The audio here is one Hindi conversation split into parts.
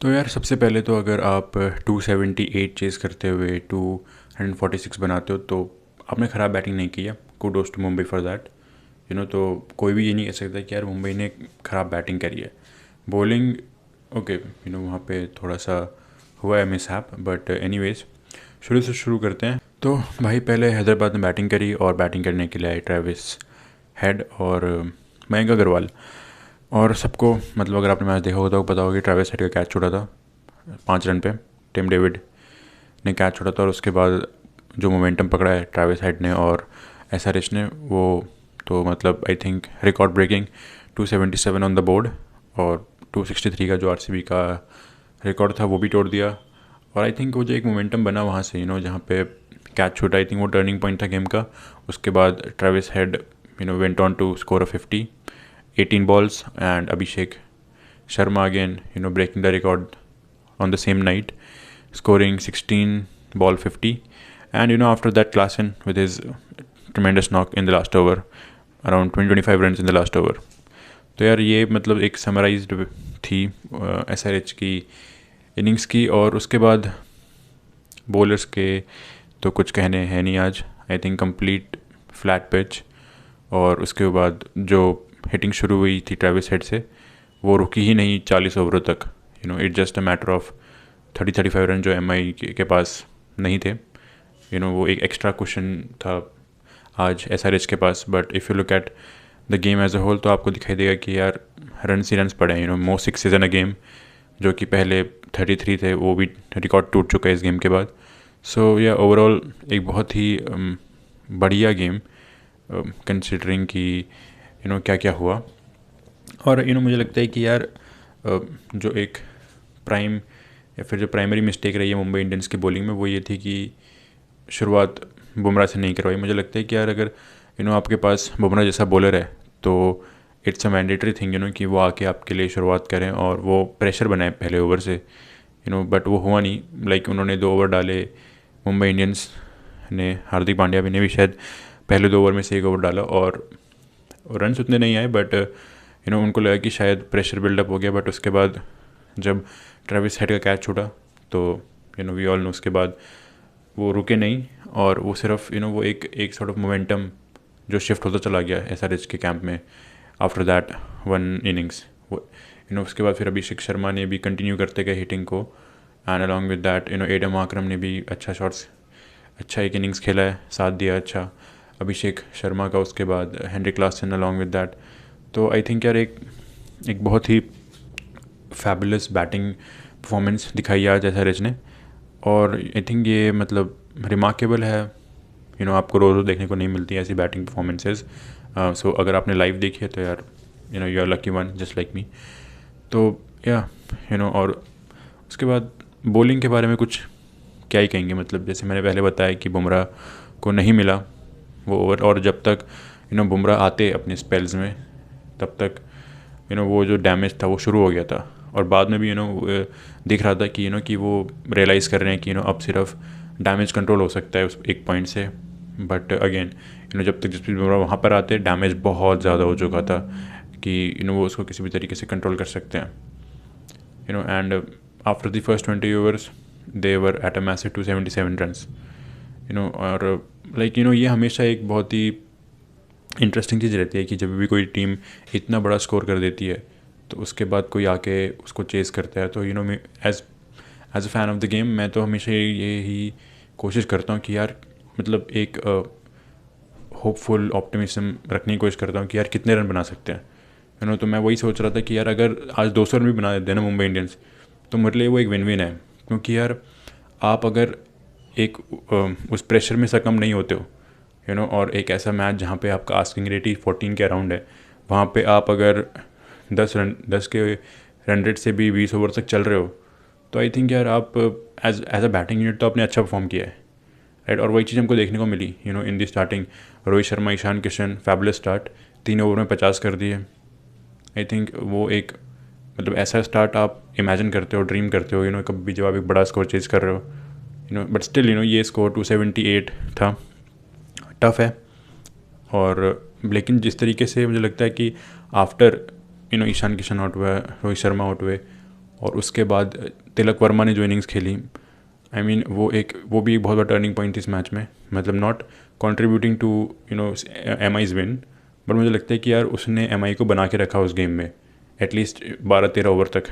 तो यार सबसे पहले तो अगर आप 278 चेज़ करते हुए 246 बनाते हो तो आपने ख़राब बैटिंग नहीं की है। Kudos to Mumbai for that. तो कोई भी ये नहीं कह सकता कि यार मुंबई ने ख़राब बैटिंग करी है। बॉलिंग ओके, वहाँ पे थोड़ा सा हुआ है मिसहैप, बट एनीवेज शुरू से शुरू करते हैं। तो भाई पहले हैदराबाद ने बैटिंग करी और बैटिंग करने के लिए आए ट्रेविस हेड और मयंक अग्रवाल। और सबको मतलब अगर आपने मैच देखा होगा तो पता होगा कि ट्रेविस हेड का कैच छूटा था 5 रन पे। टिम डेविड ने कैच छोड़ा था और उसके बाद जो मोमेंटम पकड़ा है ट्रेविस हेड ने और एसआरएच ने, वो तो मतलब I think record breaking 277 on the board, और 263 का जो आरसीबी का रिकॉर्ड था वो भी तोड़ दिया। और आई थिंक वो जो एक मोमेंटम बना वहाँ से जहाँ पे कैच छूटा, आई थिंक वो टर्निंग पॉइंट था गेम का। उसके बाद Travis Head went on to score a 50 18 balls, and Abhishek Sharma again breaking the record on the same night, scoring 16 ball 50. And after that, Klassen with his tremendous knock in the last over, around 20-25 runs in the last over. तो यार ये मतलब एक समराइज्ड थी एसआरएच की इनिंग्स की। और उसके बाद बॉलर्स के तो कुछ कहने हैं नहीं आज। आई थिंक कंप्लीट फ्लैट पिच, और उसके बाद जो हिटिंग शुरू हुई थी ट्रेविस हेड से वो रुकी ही नहीं 40 ओवरों तक। It just a matter of 30-35 run जो एमआई के पास नहीं थे। वो एक एक्स्ट्रा क्वेश्चन था आज एसआरएच के पास। But if you look at the game as a whole तो आपको दिखाई देगा कि यार रन्स ही रन्स पड़े हैं। Most sixes in a game, जो कि पहले 33 थे, वो भी रिकॉर्ड टूट चुका है इस गेम के बाद। सो या ओवरऑल एक बहुत ही बढ़िया गेम कंसिडरिंग कि क्या क्या हुआ। और मुझे लगता है कि यार जो एक प्राइम या फिर जो प्राइमरी मिस्टेक रही है मुंबई इंडियंस की बॉलिंग में वो ये थी कि शुरुआत बुमराह से नहीं करवाई। मुझे लगता है कि यार अगर आपके पास बुमराह जैसा बॉलर है तो इट्स अ मैंडेटरी थिंग कि वो आके आपके लिए शुरुआत करें और वो प्रेशर बनाए पहले ओवर से। बट वो हुआ नहीं। लाइक उन्होंने 2 ओवर डाले मुंबई इंडियंस ने, हार्दिक पांड्या भी ने भी शायद पहले 2 ओवर में से 1 ओवर डाला और रन्स उतने नहीं आए। बट उनको लगा कि शायद प्रेशर बिल्डअप हो गया। बट उसके बाद जब ट्रेविस हेड का कैच छूटा तो वी ऑल नो उसके बाद वो रुके नहीं, और वो सिर्फ वो एक सॉर्ट ऑफ मोमेंटम जो शिफ्ट होता चला गया एसआरएच के कैंप में आफ्टर दैट वन इनिंग्स। वो उसके बाद फिर अभिषेक शर्मा ने भी कंटिन्यू करते गए हिटिंग को, and along with that Adam Akram ने भी अच्छा शॉट्स, अच्छा एक इनिंग्स खेला है, साथ दिया अच्छा अभिषेक शर्मा का। उसके बाद Henry Klaasen along with that. तो आई थिंक यार एक बहुत ही फैबुलस बैटिंग परफॉर्मेंस दिखाई आज एसआरएच ने। और आई थिंक ये मतलब रिमार्केबल है। आपको रोज़ रोज़ देखने को नहीं मिलती ऐसी बैटिंग परफॉर्मेंसेस। सो अगर आपने लाइव देखी है तो यार you are lucky one just like me. तो या और उसके बाद बॉलिंग के बारे में कुछ क्या ही कहेंगे। मतलब जैसे मैंने पहले बताया कि बुमराह को नहीं मिला वो ओवर, और जब तक बुमराह आते अपने स्पेल्स में तब तक वो जो डैमेज था वो शुरू हो गया था। और बाद में भी दिख रहा था कि वो रियलाइज़ कर रहे हैं कि अब सिर्फ डैमेज कंट्रोल हो सकता है उस एक पॉइंट से। बट अगेन जब तक जसप्रीत बुमराह वहाँ पर आते डैमेज बहुत ज़्यादा हो चुका था कि वो उसको किसी भी तरीके से कंट्रोल कर सकते हैं। And after the first 20 overs they were at a massive 277 runs. और लाइक ये हमेशा एक बहुत ही इंटरेस्टिंग चीज़ रहती है कि जब भी कोई टीम इतना बड़ा स्कोर कर देती है तो उसके बाद कोई आके उसको चेज़ करता है। तो as a fan of the game मैं तो हमेशा ये ही कोशिश करता हूँ कि यार मतलब एक होपफुल ऑप्टिमिज्म रखने की कोशिश करता हूँ कि यार कितने रन बना सकते हैं। तो मैं वही सोच रहा था कि यार अगर आज 200 रन भी बना देते हैं ना मुंबई इंडियंस तो मेरे लिए वो एक विन विन है। क्योंकि यार आप अगर एक उस प्रेशर में सकम नहीं होते हो और एक ऐसा मैच जहाँ पे आपका आस्किंग रेट ही 14 के अराउंड है, वहाँ पे आप अगर 10 के रन रेट से भी 20 ओवर तक चल रहे हो तो आई थिंक यार आप एज अ बैटिंग यूनिट तो आपने अच्छा परफॉर्म किया है, राइट। और वही चीज़ हमको देखने को मिली in the starting. Rohit Sharma, Ishan Kishan fabulous start, 3 over में 50 कर दिए। आई थिंक वो एक मतलब ऐसा स्टार्ट आप इमेजिन करते हो, ड्रीम करते हो कभी जब आप एक बड़ा स्कोर चेज कर रहे हो बट स्टिल ये स्कोर 278 था। टफ है। और लेकिन जिस तरीके से मुझे लगता है कि आफ्टर ईशान किशन आउट हुआ, रोहित शर्मा आउट हुए, और उसके बाद तिलक वर्मा ने जो इनिंग्स खेली, आई मीन वो भी एक बहुत बड़ा टर्निंग पॉइंट थी इस मैच में. मतलब not contributing to M I's win, but मुझे लगता है कि यार उसने एम आई को बना के रखा उस गेम में एटलीस्ट 12-13 ओवर तक,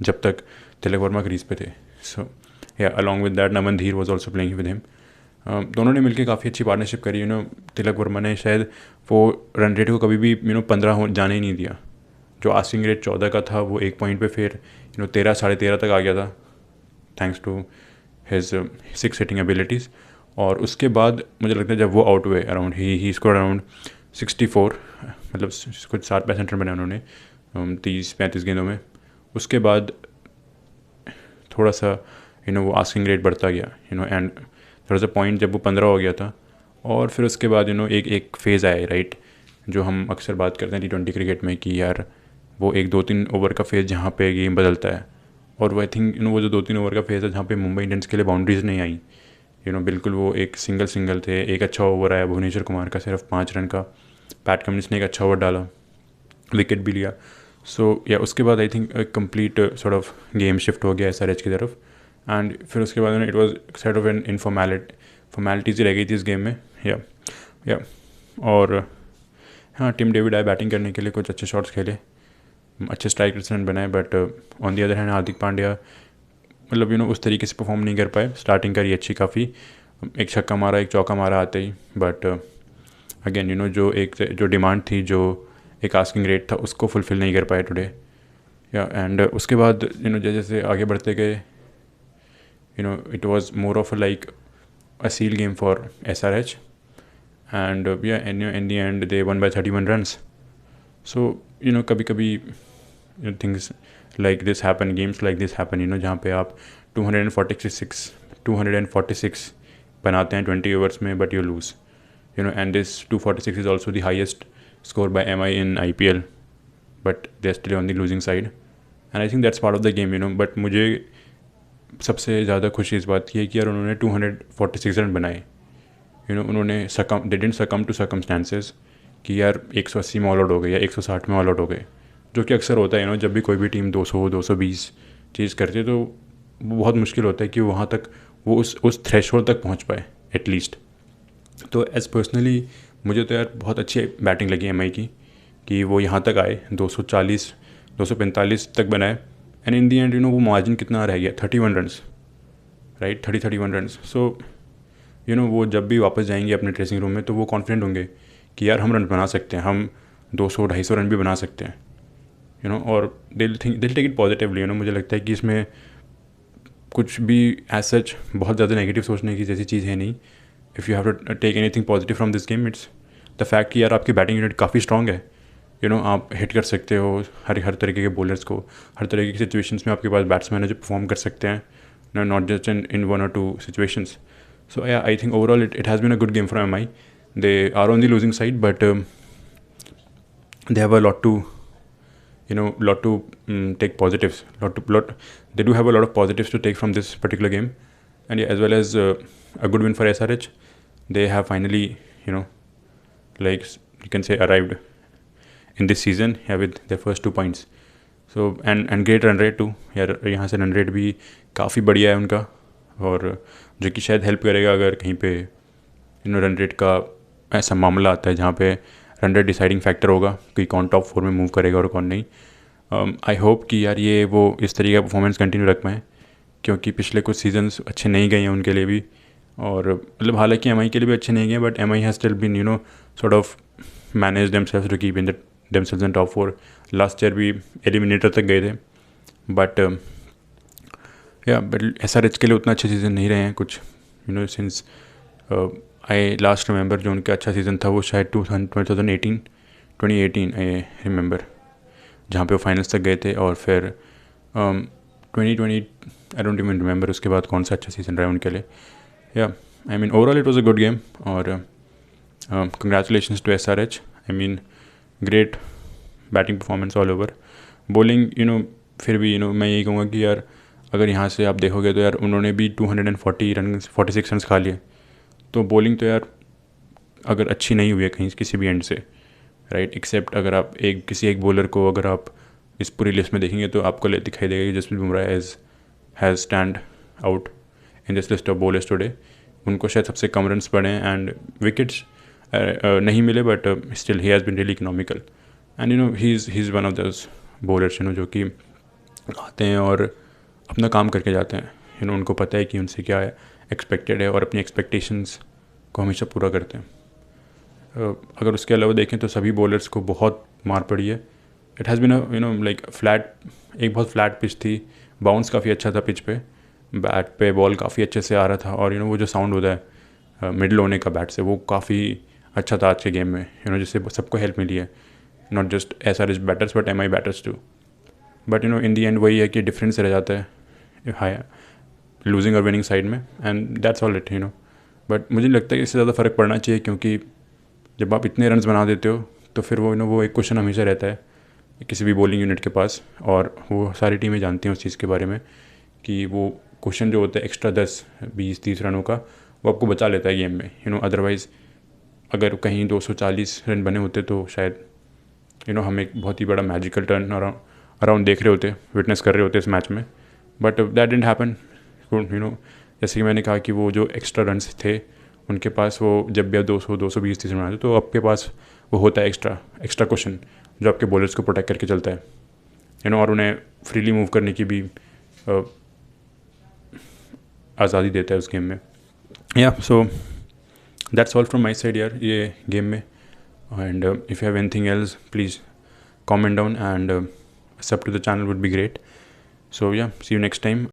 जब तक तिलक वर्मा क्रीज पे थे. सो या अलॉन्ग विद दैट नमन धीर was also playing with him. दोनों ने मिलकर काफ़ी अच्छी पार्टनरशिप करी. तिलक वर्मा ने शायद वो रन रेट को कभी भी 15 हो जाने ही नहीं दिया. जो आस्किंग रेट 14 का था वो एक पॉइंट पे फिर 13 साढ़े 13 तक आ गया था, thanks to his 6 hitting abilities. और उसके बाद मुझे लगता है जब वो आउट हुए अराउंड ही स्कोर अराउंड 64, मतलब कुछ 7-65 रन बनाए उन्होंने 30-35 गेंदों में. उसके बाद थोड़ा सा वो आस्किंग रेट बढ़ता गया एंड थोड़ा सा पॉइंट जब वो 15 हो गया था. और फिर उसके बाद एक फेज़ आया, राइट, जो हम अक्सर बात करते हैं T20 क्रिकेट में कि यार वो एक 2-3 ओवर का फेज़ जहाँ पे गेम बदलता है. और वो आई थिंक वो जो 2-3 ओवर का फेज़ है जहाँ पे मुंबई इंडियंस के लिए बाउंड्रीज नहीं आई, बिल्कुल वो एक सिंगल थे. एक अच्छा ओवर आया भुवनेश्वर कुमार का सिर्फ 5 रन का, पैट कमिंस ने एक अच्छा ओवर डाला, विकेट भी लिया. सो या उसके बाद I think complete sort of game shift हो गया SRH की तरफ. एंड फिर उसके बाद it was side of an formalities ही रह गई थी इस गेम में. या और हाँ, टिम डेविड आए बैटिंग करने के लिए, कुछ अच्छे शॉट्स खेले, अच्छे स्ट्राइक रन बनाए. But on the other hand Hardik Pandya मतलब उस तरीके से परफॉर्म नहीं कर पाए. स्टार्टिंग करी अच्छी काफ़ी, एक छक्का मारा, एक चौका मारा आते ही. बट अगेन जो डिमांड थी, जो एक आस्किंग रेट था, उसको फुलफ़िल नहीं कर पाए टुडे. या एंड उसके बाद जैसे जैसे आगे बढ़ते गए, it was more of like a seal game for SRH. And yeah in the end they one by 31 runs. So कभी कभी things like this happen, games like this happen, जहाँ पे आप 246 बनाते हैं 20 ओवर्स में, but you lose. And this 246 is also the highest score by MI in IPL, but they're still on the losing side, and I think that's part of the game. But मुझे सबसे ज़्यादा खुशी इस बात की है कि यार उन्होंने 246 रन बनाए. उन्होंने they didn't succumb to circumstances कि यार 180 में ऑल आउट हो गए या 160 में ऑल आउट हो गए, जो कि अक्सर होता है. जब भी कोई भी टीम 200-220 चीज़ करती है तो वो बहुत मुश्किल होता है कि वहाँ तक वो उस थ्रेशोल्ड तक पहुँच पाए एटलीस्ट. तो एज पर्सनली मुझे तो यार बहुत अच्छी बैटिंग लगी MI की कि वो यहाँ तक आए, 240-245 तक बनाए. एंड इन दी एंड वो मार्जिन कितना रह गया, 31 रन्स, राइट, 31 रन्स. सो वो जब भी वापस जाएंगे अपने ड्रेसिंग रूम में तो वो कॉन्फिडेंट होंगे कि यार हम रन बना सकते हैं, हम 200-250 रन भी बना सकते हैं. और दिल टेक इट पॉजिटिवली. मुझे लगता है कि इसमें कुछ भी एज सच बहुत ज़्यादा नेगेटिव सोचने की जैसी चीज़ है नहीं. If you have to take anything positive from this game, it's the fact कि यार आपकी बैटिंग यूनिट काफ़ी स्ट्रॉन्ग है. आप हिट कर सकते हो हर तरीके के बॉलर्स को, हर तरीके की सिचुएशंस में आपके पास बैट्समैन है जो परफॉर्म कर सकते हैं, not just in 1 or 2 situations. So I think overall it has been a good game for MI. They are on the losing side, but they have a lot to take positives, they do have a lot of positives to take from this particular game. And yeah, as well as a good win for SRH. They have finally like you can say arrived in this season with their first 2 points. So and great run rate too यार, यहाँ से रन रेट भी काफ़ी बढ़िया है उनका, और जो कि शायद हेल्प करेगा अगर कहीं पे रन रेट का ऐसा मामला आता है जहाँ पे रन रेट डिसाइडिंग फैक्टर होगा कि कौन टॉप 4 में मूव करेगा और कौन नहीं. आई होप कि यार ये वो इस तरीके का परफॉर्मेंस कंटिन्यू रख पाएँ, क्योंकि पिछले कुछ सीजन्स अच्छे नहीं गए हैं उनके लिए भी. और मतलब हालांकि MI के लिए भी अच्छे नहीं गए, but MI has still been sort of manage themselves to keep in themselves in top 4. Last year भी एलिमिनेटर तक गए थे, बट SRH के लिए उतना अच्छा सीज़न नहीं रहे हैं कुछ. सिंस आई लास्ट रिमेंबर जो उनका अच्छा सीज़न था वो शायद 2018 आई रिमेंबर, जहाँ पे वो फाइनल्स तक गए थे. और फिर 2020 आई डोंट इवन रिमेंबर उसके बाद कौन सा अच्छा सीज़न रहा है उनके लिए. Yeah I mean overall it was a good game, और congratulations to SRH. I mean great batting performance all over. Bowling फिर भी मैं यही कहूँगा कि यार अगर यहाँ से आप देखोगे तो यार उन्होंने भी 246 रन खा लिए. तो बॉलिंग तो यार अगर अच्छी नहीं हुई है कहीं किसी भी एंड से, राइट, एक्सेप्ट अगर आप किसी एक बॉलर को अगर आप इस पूरी लिस्ट में देखेंगे तो आपको दिखाई देगा कि Jasprit Bumrah has stand out in this list of bowlers today. उनको शायद सबसे कम रन्स पड़े हैं एंड विकेट्स नहीं मिले, but still he has been really economical and he is one of those bowlers जो कि आते हैं और अपना काम करके जाते हैं। उनको पता है कि उनसे क्या एक्सपेक्टेड है और अपनी एक्सपेक्टेशंस को हमेशा पूरा करते हैं। अगर उसके अलावा देखें तो सभी बॉलर्स को बहुत मार पड़ी है। It has been like flat, एक बहुत फ्लैट पिच थी, बाउंस काफ़ी अच्छा था पिच पे, बैट पे बॉल काफ़ी अच्छे से आ रहा था और वो जो साउंड होता है मिडल होने का बैट से, वो काफ़ी अच्छा था आज के गेम में, जिससे सबको हेल्प मिली है, not just SRH batters but MI batters too. But in the end वही है कि डिफरेंस रह जाता है हाई लूजिंग और विनिंग साइड में, and that's all it but मुझे लगता है कि इससे ज़्यादा फ़र्क पड़ना चाहिए, क्योंकि जब आप इतने रन्स बना देते हो तो फिर वो एक क्वेश्चन हमेशा रहता है किसी भी बॉलिंग यूनिट के पास, और वो सारी टीमें जानती हैं उस चीज़ के बारे में कि वो क्वेश्चन जो होता है एक्स्ट्रा 10, 20, 30 रनों का, वो आपको बचा लेता है गेम में। अदरवाइज़ अगर कहीं 240 रन बने होते तो शायद हम एक बहुत ही बड़ा मैजिकल टर्न अराउंड देख रहे होते, विटनेस कर रहे होते इस मैच में, बट दैट डिडंट हैपन। जैसे कि मैंने कहा कि वो जो एक्स्ट्रा रन्स थे उनके पास, वो जब भी आप 200, 220, 30 रन बनाते तो आपके पास वो होता है एक्स्ट्रा क्वेश्चन जो आपके बॉलर्स को प्रोटेक्ट करके चलता है, और उन्हें फ्रीली मूव करने की भी आज़ादी देता है उस गेम में। So that's all from my side यार ये गेम में, and if you have anything else please comment down and sub to the channel would be great. So yeah, see you next time.